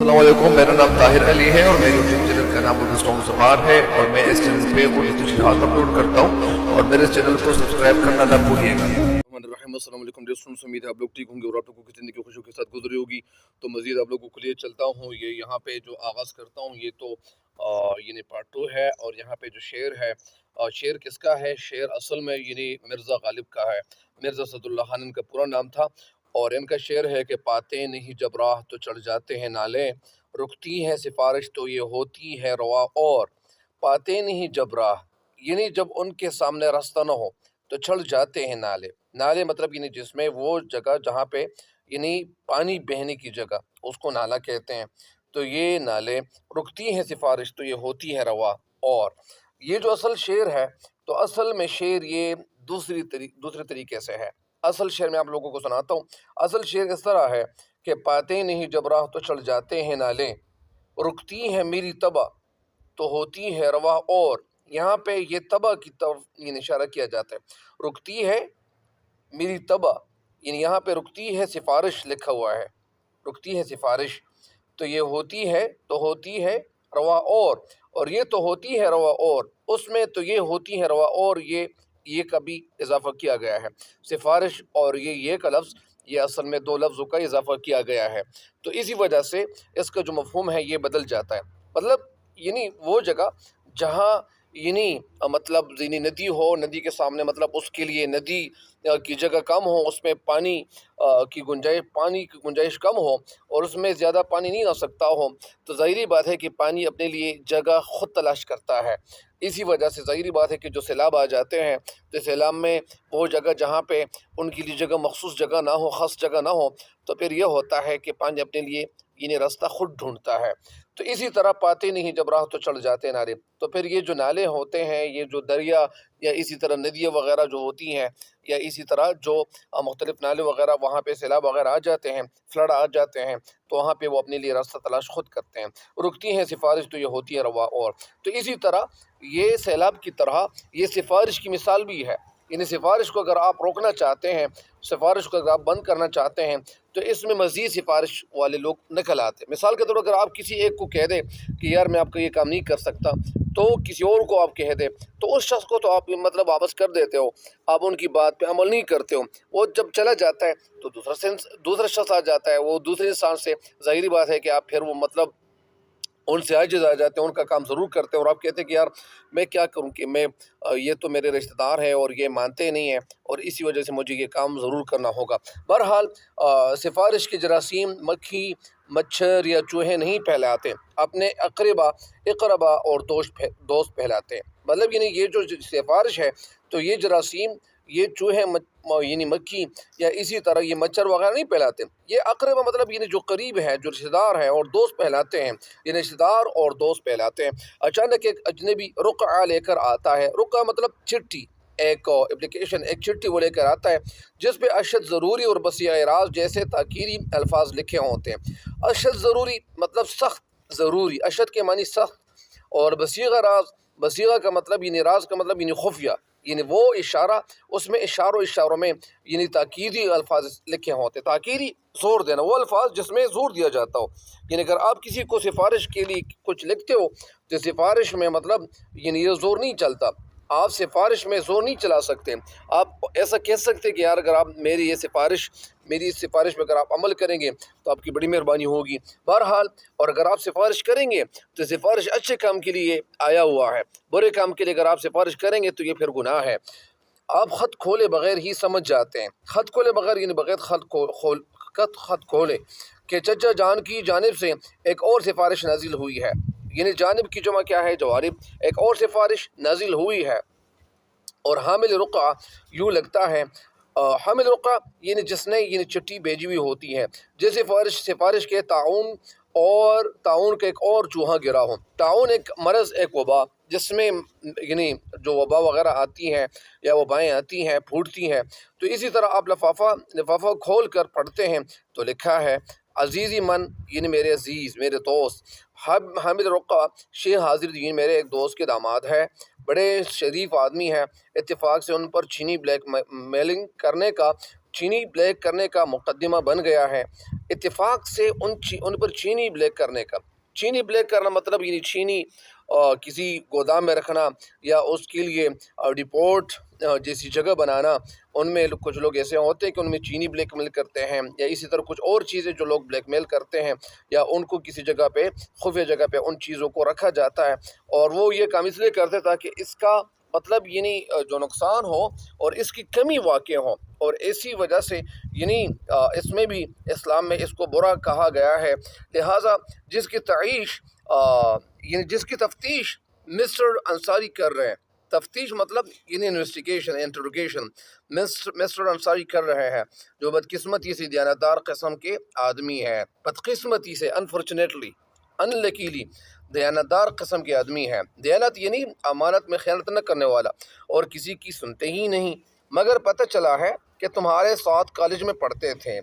السلام علیکم، میرا نام طاہر علی ہے اور میرے یوٹیوب چینل کا نام اردو سانگ زبان ہے اور میں اس چینل پہ اردو تشریحات اپلوڈ کرتا ہوں اور میرے چینل کو سبسکرائب کرنا نہ بھولیے گا۔ السلام علیکم ڈیئر، امید ہے آپ لوگ ٹھیک ہوں گے اور آپ لوگوں کی زندگی خوشیوں کے ساتھ گزری ہوگی۔ تو مزید آپ لوگوں کے لیے چلتا ہوں، یہ یہاں پہ جو آغاز کرتا ہوں یہ تو یعنی پارٹ 2 ہے، اور یہاں پہ جو شعر ہے، شعر کس کا ہے؟ شعر اصل میں یعنی مرزا غالب کا ہے۔ مرزا اسد اللہ خان ان کا پورا نام تھا، اور ان کا شعر ہے کہ پاتے نہیں جب راہ تو چڑھ جاتے ہیں نالے، رکتی ہے سفارش تو یہ ہوتی ہے روا، اور پاتے نہیں جب راہ یعنی جب ان کے سامنے راستہ نہ ہو تو چڑھ جاتے ہیں نالے۔ نالے مطلب یعنی جس میں وہ جگہ جہاں پہ یعنی پانی بہنے کی جگہ، اس کو نالا کہتے ہیں۔ تو یہ نالے، رکتی ہے سفارش تو یہ ہوتی ہے روا، اور یہ جو اصل شعر ہے تو اصل میں شعر یہ دوسرے طریقے سے ہے۔ اصل شعر میں آپ لوگوں کو سناتا ہوں۔ اصل شعر اس طرح ہے کہ پاتے نہیں جب راہ تو چڑھ جاتے ہیں نالے، رکتی ہے میری طبع تو ہوتی ہے روا، اور یہاں پہ یہ طبع کی طرف یہ اشارہ کیا جاتا ہے۔ رکتی ہے میری طبع یعنی یہاں پہ رکتی ہے سفارش لکھا ہوا ہے، رکتی ہے سفارش تو یہ ہوتی ہے روا، اور یہ تو ہوتی ہے روا، اور اس میں تو یہ ہوتی ہے روا، اور یہ کبھی اضافہ کیا گیا ہے۔ سفارش اور یہ کا لفظ، یہ اصل میں دو لفظوں کا اضافہ کیا گیا ہے، تو اسی وجہ سے اس کا جو مفہوم ہے یہ بدل جاتا ہے۔ مطلب یعنی وہ جگہ جہاں یعنی مطلب یعنی ندی ہو، ندی کے سامنے مطلب اس کے لیے ندی کی جگہ کم ہو، اس میں پانی کی گنجائش کم ہو، اور اس میں زیادہ پانی نہیں آ سکتا ہو، تو ظاہری بات ہے کہ پانی اپنے لیے جگہ خود تلاش کرتا ہے۔ اسی وجہ سے ظاہری بات ہے کہ جو سیلاب آ جاتے ہیں تو سیلاب میں وہ جگہ جہاں پہ ان کے لیے جگہ مخصوص جگہ نہ ہو، خاص جگہ نہ ہو، تو پھر یہ ہوتا ہے کہ پانی اپنے لیے یعنی راستہ خود ڈھونڈتا ہے۔ تو اسی طرح پاتے نہیں جب راہ تو چڑھ جاتے نالے، تو پھر یہ جو نالے ہوتے ہیں، یہ جو دریا یا اسی طرح ندیاں وغیرہ جو ہوتی ہیں، یا اسی طرح جو مختلف نالے وغیرہ وہاں پہ سیلاب وغیرہ آ جاتے ہیں، فلڈ آ جاتے ہیں، تو وہاں پہ وہ اپنے لیے راستہ تلاش خود کرتے ہیں۔ رکتی ہیں سفارش تو یہ ہوتی ہے روا، اور تو اسی طرح یہ سیلاب کی طرح یہ سفارش کی مثال بھی ہے۔ یعنی سفارش کو اگر آپ روکنا چاہتے ہیں، سفارش کو اگر آپ بند کرنا چاہتے ہیں، تو اس میں مزید سفارش والے لوگ نکل آتے ہیں۔ مثال کے طور پر اگر آپ کسی ایک کو کہہ دیں کہ یار میں آپ کا یہ کام نہیں کر سکتا، تو کسی اور کو آپ کہہ دیں، تو اس شخص کو تو آپ مطلب واپس کر دیتے ہو، آپ ان کی بات پہ عمل نہیں کرتے ہو۔ وہ جب چلا جاتا ہے تو دوسرا شخص آ جاتا ہے، وہ دوسرے انسان سے، ظاہری بات ہے کہ آپ پھر وہ مطلب ان سے عاجز آ جاتے ہیں، ان کا کام ضرور کرتے ہیں، اور آپ کہتے ہیں کہ یار میں کیا کروں کہ میں یہ تو میرے رشتہ دار ہیں اور یہ مانتے نہیں ہیں، اور اسی وجہ سے مجھے یہ کام ضرور کرنا ہوگا۔ بہرحال سفارش کے جراثیم مکھی، مچھر یا چوہے نہیں پھیلاتے، اپنے اقربا اور دوست پھیلاتے ہیں۔ مطلب یعنی یہ جو سفارش ہے تو یہ جراثیم، یہ چوہے یعنی مکھی یا اسی طرح یہ مچھر وغیرہ نہیں پھیلاتے، یہ اقربا مطلب یعنی جو قریب ہے، جو رشتہ دار ہیں، اور دوست پھیلاتے ہیں، یہ رشتہ دار اور دوست پھیلاتے ہیں۔ اچانک ایک اجنبی رقعہ لے کر آتا ہے، رقعہ مطلب چٹھی، ایک اپلیکیشن، ایک چٹھی وہ لے کر آتا ہے جس پہ اشد ضروری اور بسیع اعراض جیسے تاکیری الفاظ لکھے ہوتے ہیں۔ اشد ضروری مطلب سخت ضروری، اشد کے معنی سخت، اور بصیغہ کا مطلب یعنی راز کا مطلب یعنی خفیہ، یعنی وہ اشارہ، اس میں اشاروں میں یعنی تاکیدی الفاظ لکھے ہوتے ہیں۔ تاکیدی زور دینا، وہ الفاظ جس میں زور دیا جاتا ہو۔ یعنی اگر آپ کسی کو سفارش کے لیے کچھ لکھتے ہو تو سفارش میں مطلب یعنی یہ زور نہیں چلتا، آپ سفارش میں زور نہیں چلا سکتے۔ آپ ایسا کہہ سکتے کہ یار اگر آپ میری اس سفارش میں اگر آپ عمل کریں گے تو آپ کی بڑی مہربانی ہوگی۔ بہرحال، اور اگر آپ سفارش کریں گے تو سفارش اچھے کام کے لیے آیا ہوا ہے، برے کام کے لیے اگر آپ سفارش کریں گے تو یہ پھر گناہ ہے۔ آپ خط کھولے بغیر ہی سمجھ جاتے ہیں، خط کھولے بغیر یعنی بغیر خط کھولے کہ چچا جان کی جانب سے ایک اور سفارش نازل ہوئی ہے، یعنی جانب کی جمع کیا ہے؟ جوانب، ایک اور سفارش نازل ہوئی ہے۔ اور حامل رقعہ یوں لگتا ہے، حامل رقعہ یعنی جس نے یعنی چٹھی بھیجی ہوئی ہوتی ہے، جس سفارش کے تعاون کا ایک اور چوہا گرا ہو۔ تعاون ایک مرض، ایک وبا، جس میں یعنی جو وبا وغیرہ آتی ہیں یا وبائیں آتی ہیں، پھوٹتی ہیں، تو اسی طرح آپ لفافہ کھول کر پڑھتے ہیں تو لکھا ہے عزیزی من یعنی میرے عزیز، میرے دوست، حامل رقعہ شیخ حاضر یعنی میرے ایک دوست کے داماد ہے، بڑے شریف آدمی ہیں، اتفاق سے ان پر چینی بلیک کرنے کا مقدمہ بن گیا ہے۔ اتفاق سے ان پر چینی بلیک کرنے کا. چینی بلیک کرنا مطلب یعنی چینی کسی گودام میں رکھنا یا اس کے لیے ڈپورٹ جیسی جگہ بنانا. ان میں کچھ لوگ ایسے ہوتے ہیں کہ ان میں چینی بلیک میل کرتے ہیں، یا اسی طرح کچھ اور چیزیں جو لوگ بلیک میل کرتے ہیں، یا ان کو کسی جگہ پہ خفیہ جگہ پہ ان چیزوں کو رکھا جاتا ہے. اور وہ یہ کام اس لیے کرتے تاکہ اس کا مطلب یعنی جو نقصان ہو اور اس کی کمی واقع ہو. اور اسی وجہ سے یعنی اس میں بھی اسلام میں اس کو برا کہا گیا ہے. لہٰذا جس کی تعیش یعنی جس کی تفتیش مسٹر انصاری کر رہے ہیں، تفتیش مطلب یعنی انویسٹیگیشن، انٹروگیشن، مسٹر انصاری کر رہے ہیں، جو بدقسمتی سے دیانتدار قسم کے آدمی ہے، بدقسمتی سے، انفارچونیٹلی، انلکیلی دیانتدار قسم کے آدمی ہے. دیانت یعنی امانت میں خیانت نہ کرنے والا، اور کسی کی سنتے ہی نہیں. مگر پتہ چلا ہے کہ تمہارے ساتھ کالج میں پڑھتے تھے،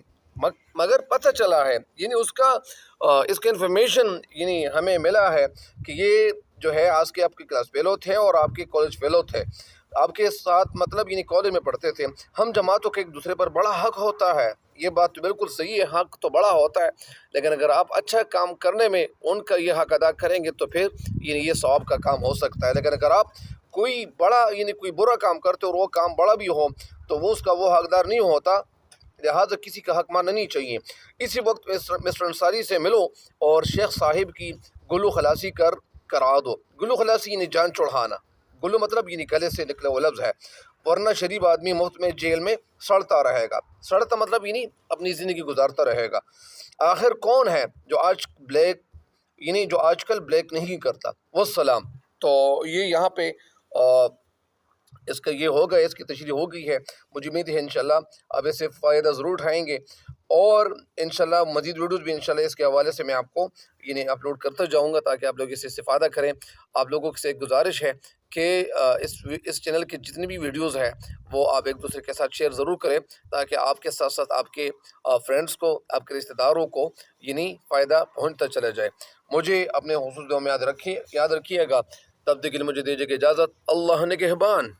مگر پتہ چلا ہے یعنی اس کا انفارمیشن یعنی ہمیں ملا ہے کہ یہ جو ہے آج کے آپ کے کلاس فیلو تھے اور آپ کے کالج فیلو تھے، آپ کے ساتھ مطلب یعنی کالج میں پڑھتے تھے. ہم جماعتوں کے ایک دوسرے پر بڑا حق ہوتا ہے، یہ بات تو بالکل صحیح ہے، حق تو بڑا ہوتا ہے. لیکن اگر آپ اچھا کام کرنے میں ان کا یہ حق ادا کریں گے تو پھر یعنی یہ ثواب کا کام ہو سکتا ہے. لیکن اگر آپ کوئی بڑا یعنی کوئی برا کام کرتے اور وہ کام بڑا بھی ہو تو وہ اس کا وہ حقدار نہیں ہوتا. لہٰذا کسی کا حق ماننا نہیں چاہیے. اسی وقت مسٹر انصاری سے ملو اور شیخ صاحب کی گلو خلاصی کرا دو. گلو خلاصی یعنی جان چڑھانا. گلو مطلب یعنی گلے سے نکلا وہ لفظ ہے، ورنہ شریف آدمی مفت میں جیل میں سڑتا رہے گا. سڑتا مطلب یعنی اپنی زندگی گزارتا رہے گا. آخر کون ہے جو آج کل بلیک نہیں کرتا؟ والسلام. تو یہ یہاں پہ اس کا یہ ہوگا، اس کی تشریح ہو گئی ہے. مجھے امید ہے انشاءاللہ اب اسے فائدہ ضرور اٹھائیں گے، اور انشاءاللہ مزید ویڈیوز بھی انشاءاللہ اس کے حوالے سے میں آپ کو یعنی اپلوڈ کرتا جاؤں گا تاکہ آپ لوگ اس سے استفادہ کریں. آپ لوگوں سے ایک گزارش ہے کہ اس چینل کے جتنی بھی ویڈیوز ہیں وہ آپ ایک دوسرے کے ساتھ شیئر ضرور کریں تاکہ آپ کے ساتھ ساتھ آپ کے فرینڈس کو، آپ کے رشتہ داروں کو یعنی فائدہ پہنچتا چلا جائے. مجھے اپنے حصول دعا میں یاد رکھیے گا. تب تک کے لیے مجھے دیجیے اجازت. اللہ نگہبان.